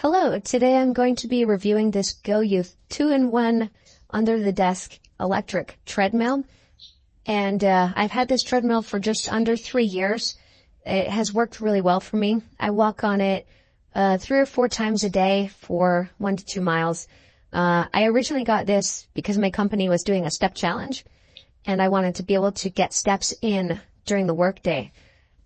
Hello, today I'm going to be reviewing this GOYOUTH 2-in-1 under the desk electric treadmill. And I've had this treadmill for just under 3 years. It has worked really well for me. I walk on it 3 or 4 times a day for 1 to 2 miles. I originally got this because my company was doing a step challenge, and I wanted to be able to get steps in during the workday.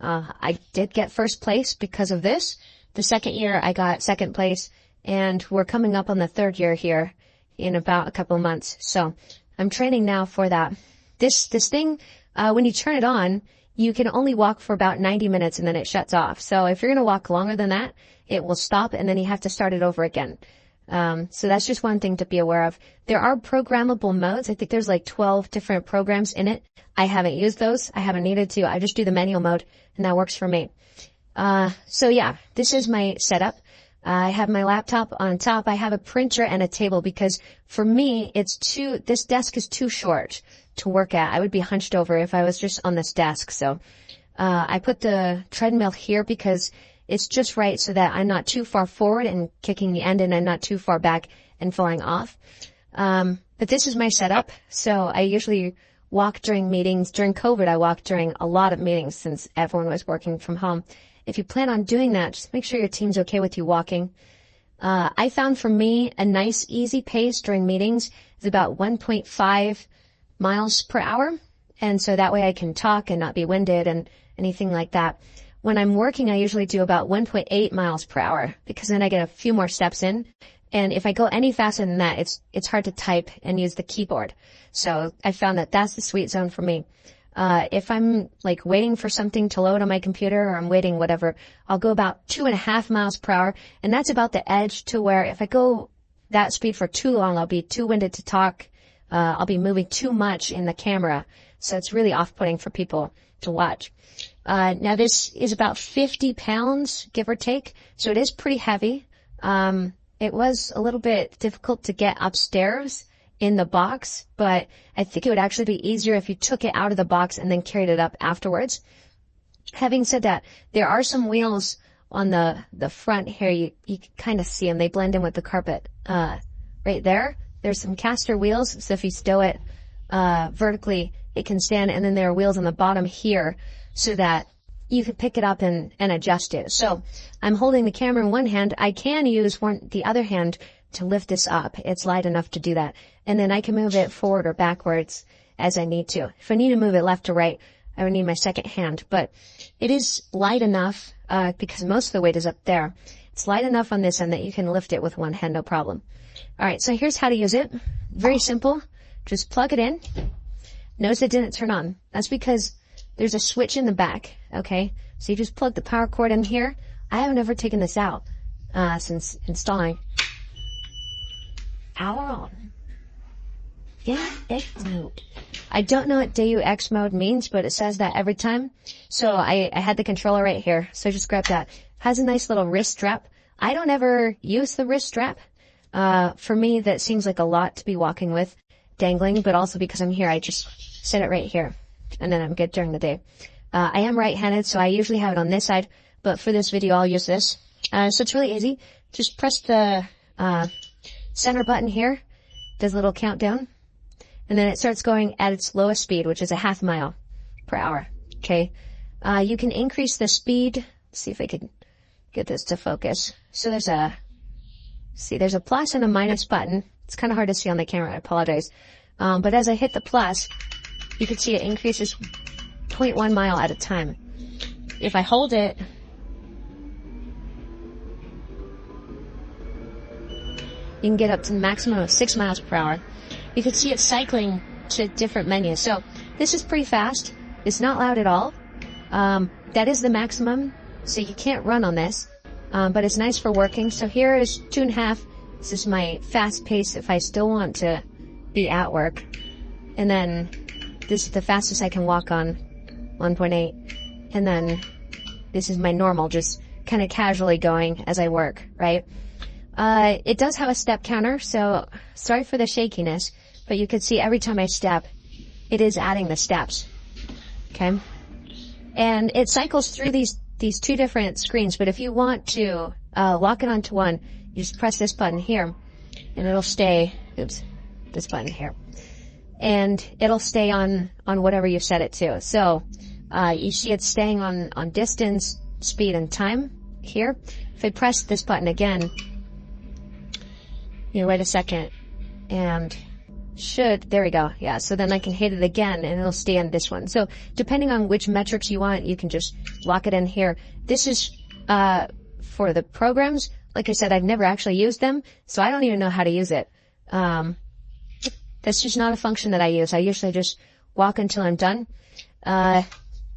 I did get first place because of this. The second year I got second place, and we're coming up on the third year here in about a couple of months. So I'm training now for that. This thing, when you turn it on, you can only walk for about 90 minutes and then it shuts off. So if you're going to walk longer than that, it will stop and then you have to start it over again. So that's just one thing to be aware of. There are programmable modes. I think there's like 12 different programs in it. I haven't used those. I haven't needed to. I just do the manual mode and that works for me. So yeah, this is my setup. I have my laptop on top. I have a printer and a table because for me, this desk is too short to work at. I would be hunched over if I was just on this desk. So, I put the treadmill here because it's just right so that I'm not too far forward and kicking the end and I'm not too far back and falling off. But this is my setup. So I usually walk during meetings. During COVID, I walked during a lot of meetings since everyone was working from home. If you plan on doing that, just make sure your team's okay with you walking. I found for me a nice, easy pace during meetings is about 1.5 miles per hour. And so that way I can talk and not be winded and anything like that. When I'm working, I usually do about 1.8 miles per hour because then I get a few more steps in. And if I go any faster than that, it's hard to type and use the keyboard. So I found that that's the sweet zone for me. If I'm like waiting for something to load on my computer or I'm waiting whatever, I'll go about 2.5 miles per hour. And that's about the edge to where if I go that speed for too long, I'll be too winded to talk. I'll be moving too much in the camera. So it's really off-putting for people to watch. Now this is about 50 pounds, give or take. So it is pretty heavy. It was a little bit difficult to get upstairs in the box, but I think it would actually be easier if you took it out of the box and then carried it up afterwards. Having said that, there are some wheels on the front here. You can kind of see them. They blend in with the carpet. Right there, there's some caster wheels. So if you stow it, vertically, it can stand. And then there are wheels on the bottom here so that you can pick it up and adjust it. So I'm holding the camera in one hand. I can use the other hand to lift this up. It's light enough to do that. And then I can move it forward or backwards as I need to. If I need to move it left or right, I would need my second hand. But it is light enough, because most of the weight is up there. It's light enough on this end that you can lift it with one hand, no problem. All right, so here's how to use it. Very simple. Just plug it in. Notice it didn't turn on. That's because there's a switch in the back, okay? So you just plug the power cord in here. I have never taken this out since installing. Power on. GOYOUTH mode. I don't know what GOYOUTH mode means, but it says that every time. So I had the controller right here, so just grab that. Has a nice little wrist strap. I don't ever use the wrist strap. For me, that seems like a lot to be walking with, dangling, but also because I'm here, I just set it right here, and then I'm good during the day. I am right-handed, so I usually have it on this side, but for this video, I'll use this. So it's really easy. Just press the center button here, does a little countdown, and then it starts going at its lowest speed, which is a 0.5 mile per hour. Okay. You can increase the speed. Let's see if I can get this to focus. So there's a plus and a minus button. It's kind of hard to see on the camera. I apologize. But as I hit the plus, you can see it increases 0.1 mile at a time. If I hold it, you can get up to the maximum of 6 miles per hour. You can see it cycling to different menus. So this is pretty fast. It's not loud at all. That is the maximum. So you can't run on this. But it's nice for working. So here is 2.5. This is my fast pace if I still want to be at work. And then this is the fastest I can walk on, 1.8. And then this is my normal, just kind of casually going as I work, right? It does have a step counter, so sorry for the shakiness, but you can see every time I step, it is adding the steps. Okay? And it cycles through these 2 different screens, but if you want to lock it onto one, you just press this button here, and it'll stay, oops, this button here. And it'll stay on whatever you set it to. So, you see it's staying on distance, speed, and time here. If I press this button again, wait a second, and there we go. Yeah, so then I can hit it again and it'll stay on this one. So depending on which metrics you want, you can just lock it in here. This is, for the programs. Like I said, I've never actually used them, so I don't even know how to use it. That's just not a function that I use. I usually just walk until I'm done.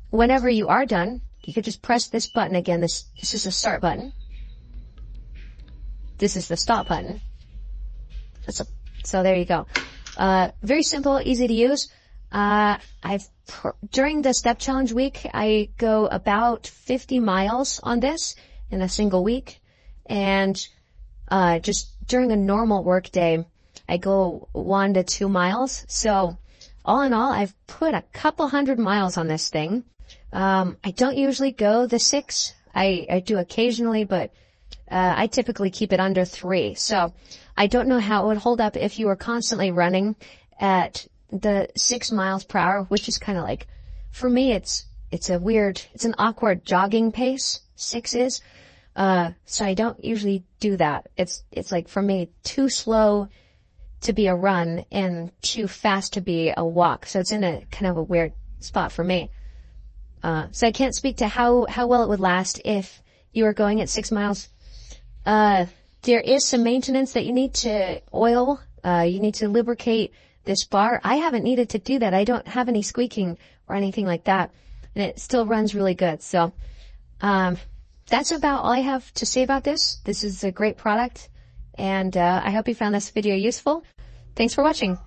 Whenever you are done, you could just press this button again. This is the start button. This is the stop button. So there you go. Very simple, easy to use. During the step challenge week, I go about 50 miles on this in a single week. And, just during a normal work day, I go 1 to 2 miles. So all in all, I've put a couple hundred miles on this thing. I don't usually go the 6. I do occasionally, but, I typically keep it under 3. So I don't know how it would hold up if you were constantly running at the 6 miles per hour, which is kind of like, for me, it's an awkward jogging pace. 6 is. So I don't usually do that. It's like, for me, too slow to be a run and too fast to be a walk. So it's in a kind of a weird spot for me. So I can't speak to how well it would last if you were going at 6 miles. There is some maintenance that you need to oil. You need to lubricate this bar. I haven't needed to do that. I don't have any squeaking or anything like that. And it still runs really good. So, that's about all I have to say about this. This is a great product. And, I hope you found this video useful. Thanks for watching.